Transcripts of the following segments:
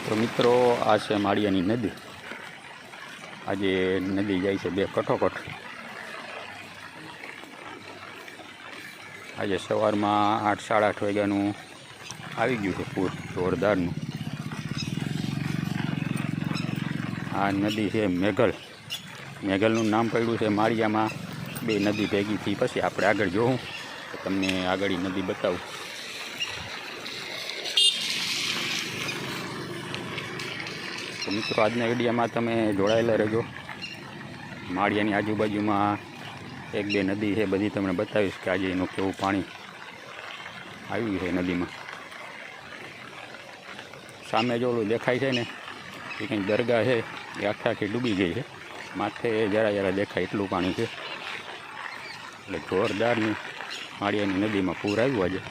તો મિત્રો આ છે માળિયાની નદી। આજે નદી જાય છે બે કઠોકઠ। આજે સવારમાં 8 સાડા 8 વાગ્યાનું આવી ગયું છે પૂર જોરદારનું। આ નદી છે મેઘલ। મેઘલનું નામ પડ્યું છે માળિયામાં બે નદી ભેગી થઈ। પછી આપણે આગળ જોઉં તો તમને આગળ નદી બતાવું। તો મિત્રો આજના વિડીયોમાં તમે જોડાયેલા રહેજો। માળિયાની આજુબાજુમાં એક બે નદી છે, બધી તમને બતાવીશ કે આજે એનું કેવું પાણી આવ્યું છે નદીમાં। સામે જો ઓલું દેખાય છે ને એ કંઈક દરગાહ છે, એ આખી ડૂબી ગઈ છે। માથે જરા જરા દેખાય એટલું પાણી છે। એટલે જોરદારની માળિયાની નદીમાં પૂર આવ્યું આજે।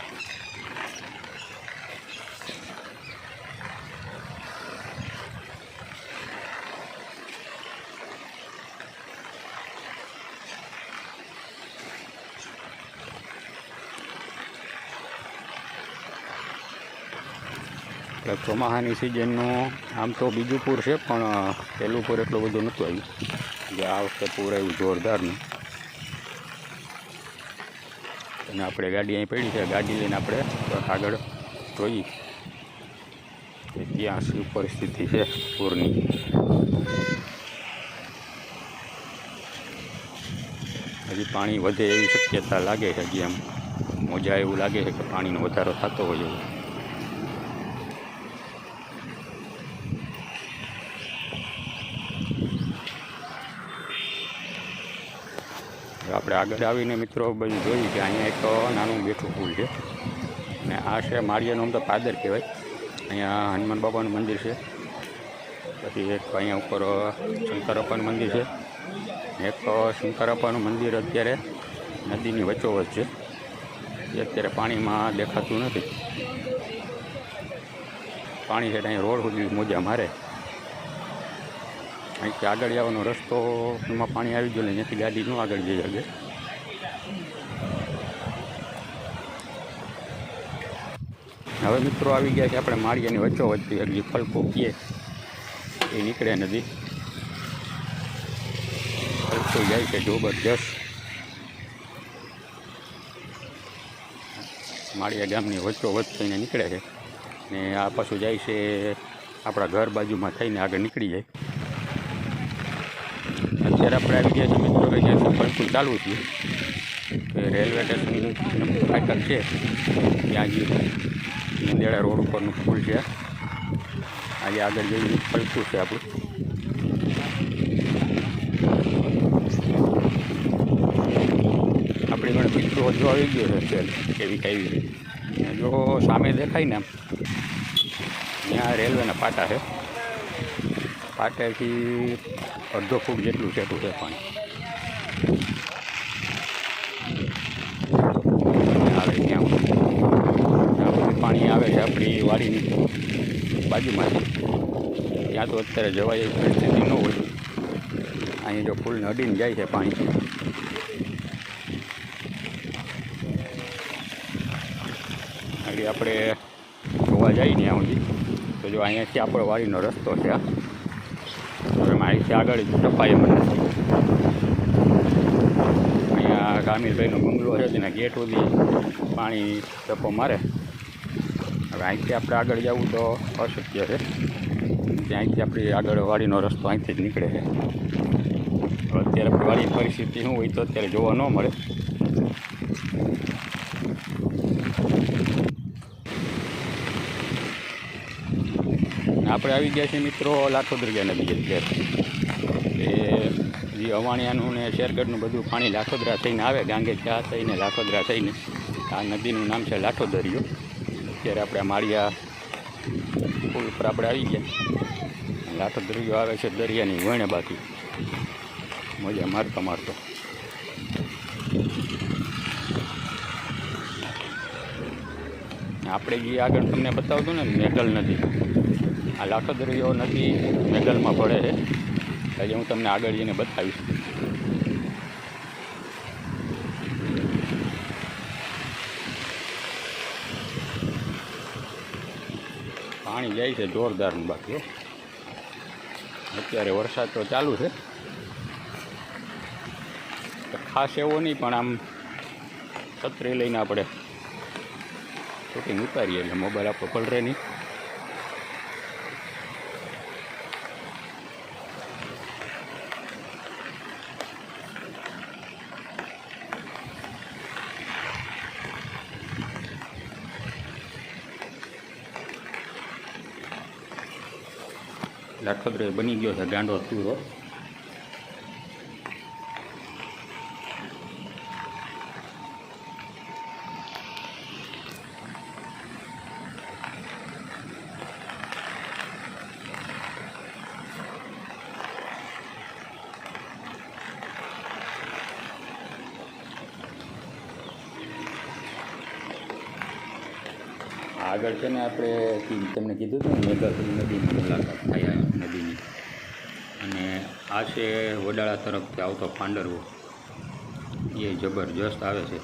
ચોમાસાની સિઝનનું આમ તો બીજું પૂર છે, પણ પહેલું પૂર એટલું બધું નહોતું આવ્યું જે આ વખતે પૂર આવ્યું જોરદારનું। અને આપણે ગાડી અહીં પડી છે, ગાડી લઈને આપણે આગળ જોઈએ કે ત્યાં શું પરિસ્થિતિ છે પૂરની। હજી પાણી વધે એવી શક્યતા લાગે છે। હજી આમ મોજા એવું લાગે છે કે પાણીનો વધારો થતો હોય એવું। આપણે આગળ આવીને મિત્રો બધું જોયું કે અહીંયા એક નાનું બેઠું પુલ છે, અને આ છે માળિયાનું આમ તો પાદર કહેવાય। અહીંયા હનુમાન બાબાનું મંદિર છે, પછી એક અહીંયા ઉપર શંકરપ્પાનું મંદિર છે। એક શંકરપ્પાનું મંદિર અત્યારે નદીની વચ્ચોવચ્ચ છે, એ અત્યારે પાણીમાં દેખાતું નથી। પાણી છે અહીંયા રોડ સુધી મોજા મારે। અહીંથી આગળ જવાનો રસ્તો એમાં પાણી આવી ગયું, ત્યાંથી ગાડી ન આગળ જઈ શકે। હવે મિત્રો આવી ગયા છે આપણે માળિયાની વચ્ચોવચ્ચથી એક જે ફલકો કીએ એ નીકળે નદી। ફલકો જાય છે જબરજસ્ત। માળિયા ગામની વચ્ચોવચ્ચ થઈને નીકળે છે, ને આ પાછું જાય છે આપણા ઘર બાજુમાં થઈને આગળ નીકળી જાય। અત્યારે આપણે આવી ગયા છીએ મિત્રો કે જ્યાંથી ફલકું ચાલુ થયું કે રેલવે સ્ટેશન ફાટક છે, ત્યાં જે નંદેડા રોડ ઉપરનું પુલ છે। આજે આગળ જઈને ફલકું છે આપણું। આપણી ઘણા મિત્રો જો આવી ગયો છે સેલ કેવી કેવી, જો સામે દેખાય ને ત્યાં રેલવેના પાટા છે। પાટેથી અડધો ફૂટ જેટલું છેટું છે પાણી આવે ત્યાં પાણી આવે છે આપણી વાડીની બાજુમાંથી। ત્યાં તો અત્યારે જવાય એવી પરિસ્થિતિ ન હોય। અહીંયા જો પુલને અડીને જાય છે પાણી। આગળ આપણે જોવા જઈએ ને ત્યાં સુધી તો જો અહીંયાથી આપણો વાડીનો રસ્તો છે। અહીંથી આગળ ટપાય એમ નથી। અહીંયા કામિલભાઈનો બંગલો છે, તેના ગેટ સુધી પાણી ટપો મારે। હવે અહીંથી આપણે આગળ જવું તો અશક્ય છે, ત્યાંથી આપણી આગળ વાડીનો રસ્તો અહીંથી જ નીકળે છે। અત્યારે આપણી વાડીની પરિસ્થિતિ શું હોય તો અત્યારે જોવા ન મળે। આપણે આવી ગયા છીએ મિત્રો લાઠોદરા નદી। અત્યારે એ જે અવાણિયાનું ને શેરગઢનું બધું પાણી લાઠોદરા થઈને આવે, ગાંગેચા થઈને લાઠોદરા થઈને। આ નદીનું નામ છે લાઠોદરિયો। અત્યારે આપણે માળિયા પુલ ઉપર આપણે આવી ગયા। લાઠોદરિયો આવે છે દરિયાની વણે બાકી મજા મારતો મારતો। આપણે જે આગળ તમને બતાવતું ને મેઘલ નદી, આ લાઠોદરિયો નદી મેઘલમાં પડે છે। એટલે હું તમને આગળ જઈને બતાવીશ। પાણી જાય છે જોરદારનું. બાકી અત્યારે વરસાદ તો ચાલુ છે, ખાસ એવો નહીં, પણ આમ છત્રી લઈને આપણે શૂટિંગ ઉતારીએ એટલે મોબાઈલ આપણો પલરે નહીં. લાખોદરો બની ગયો છે ગાંડો ચૂરો. આગળ છે ને આપણે તમને કીધું હતું ને મેઘરપુર નદીની મુલાકાત થાય નદીની, અને આ છે વડાળા તરફથી આવતો પાંડરવો. એ જબરજસ્ત આવે છે.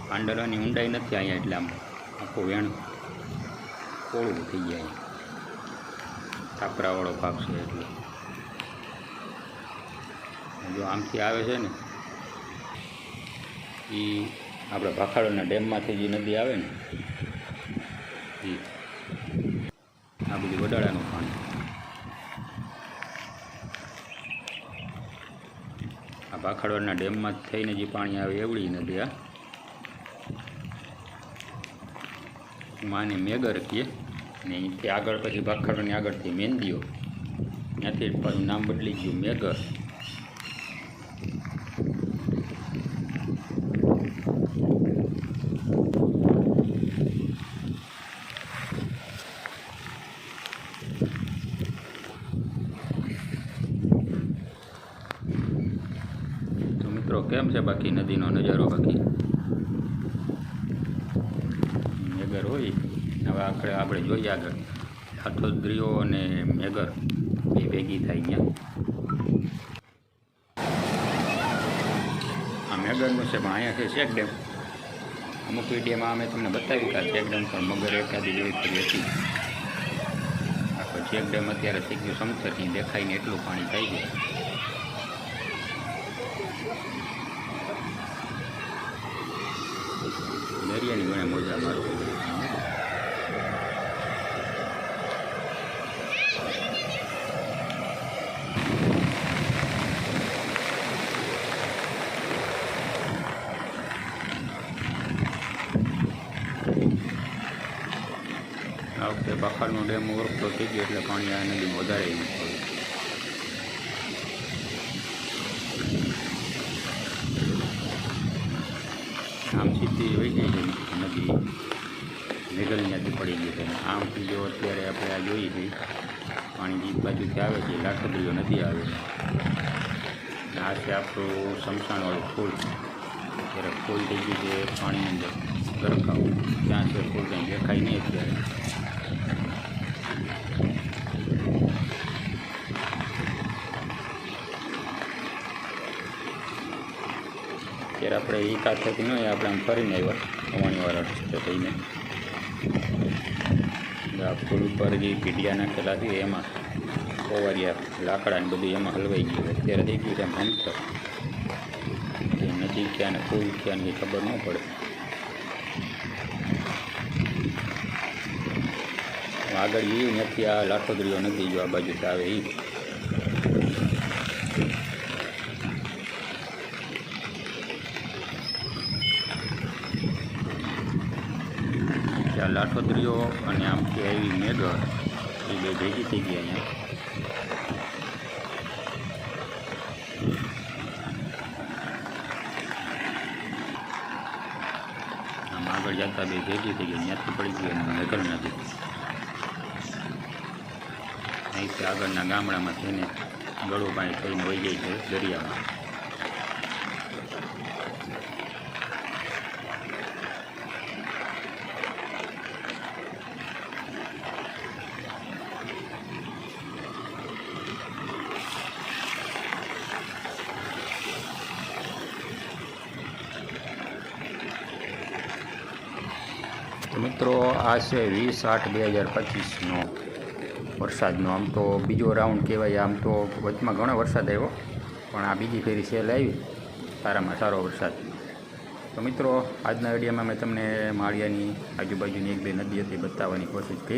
પાંડરાની ઊંડાઈ નથી અહીંયા, એટલે આમ આખું વેણ પોળું થઈ જાય. છાપરાવાળો ભાગ છે એટલે જો આમથી આવે છે ને એ આપણે ભાખાડોના ડેમમાંથી જે નદી આવે ને આ બધું વડાળાનું પાણી. આ ભાખાડવાના ડેમમાં થઈને જે પાણી આવે એવડી નદી. આ માને મેગર કહીએ ને એથી આગળ પછી ભાખાડવાની આગળથી મેંદીઓ, ત્યાંથી પાછું નામ બદલી ગયું મેગર. કેમ છે બાકી નદીનો નજારો? બાકી મેગર હોય. હવે આપણે જોઈએ આગળ લાઠોદરીઓ અને મેગર એ ભેગી થાય ત્યાં. આ મેગરનું છે, પણ અહીંયા છે ચેક ડેમ. અમુક વિડીયોમાં અમે તમને બતાવી કે ચેક ડેમ પણ મગર એકાદી જેવી કરી હતી. આખો ચેક ડેમ અત્યારે થઈ ગયું સમથરથી દેખાય ને એટલું પાણી થાય છે. દરિયાની ઘણા મોજા મારતી આ વખતે ભાખાડનો ડેમ ઓવરફ્લો થઈ ગયો એટલે પાણી આ નદીમાં વધારે નથી. આમ સીધી વહી ગઈ છે નદી, મેઘલ ત્યાંથી પડી ગઈ છે. આમથી જો અત્યારે આપણે આ જોઈએ છીએ પાણી જે બાજુથી આવે છે લાઠોદરીઓ નદી આવે છે. આ છે આપણું શમશાનવાળું ફૂલ. અત્યારે ફૂલ થઈ ગયું છે પાણીની અંદર ગરકાવું. ત્યાં છે ફૂલ કંઈ દેખાય નહીં અત્યારે. અત્યારે આપણે એ કાંઠેથી ન આપણે આમ ફરીને આવ્યા અવાણીવાળા રસ્તે થઈને. આ ફૂલ ઉપર જે પીડિયા નાખેલા છે એમાં ઓવરિયા લાકડા ને બધું એમાં હલવાઈ ગયું. અત્યારે થઈ ગયું છે આમ અંતર. નદી ક્યાં ને ફૂલ ક્યાં ને ખબર ન પડે. આગળ એ નથી આ લાઠોદરીઓ નથી જો આ બાજુથી આવે એ. ત્યાં લાઠોદરીઓ અને આમથી આવી મેઘર એ બે ભેગી થઈ ગઈ અહીંયા. આમ આગળ જતા બે ભેગી થઈ ગઈ. ત્યાંથી પડી ગઈ મેઘર નદી. અહીંથી આગળના ગામડામાં થઈને ગળું પાણી થઈને વહી જાય છે દરિયામાં. તો મિત્રો મિત્રો આ છે 20/8/2025નો વરસાદનો. આમ તો બીજો રાઉન્ડ કહેવાય. આમ તો વચમાં ઘણો વરસાદ આવ્યો, પણ આ બીજી ફેરી સેલ આવી, સારામાં સારો વરસાદ. તો મિત્રો આજના વિડીયોમાં મેં તમને માળિયાની આજુબાજુની એક બે નદી હતી બતાવવાની કોશિશ કરી.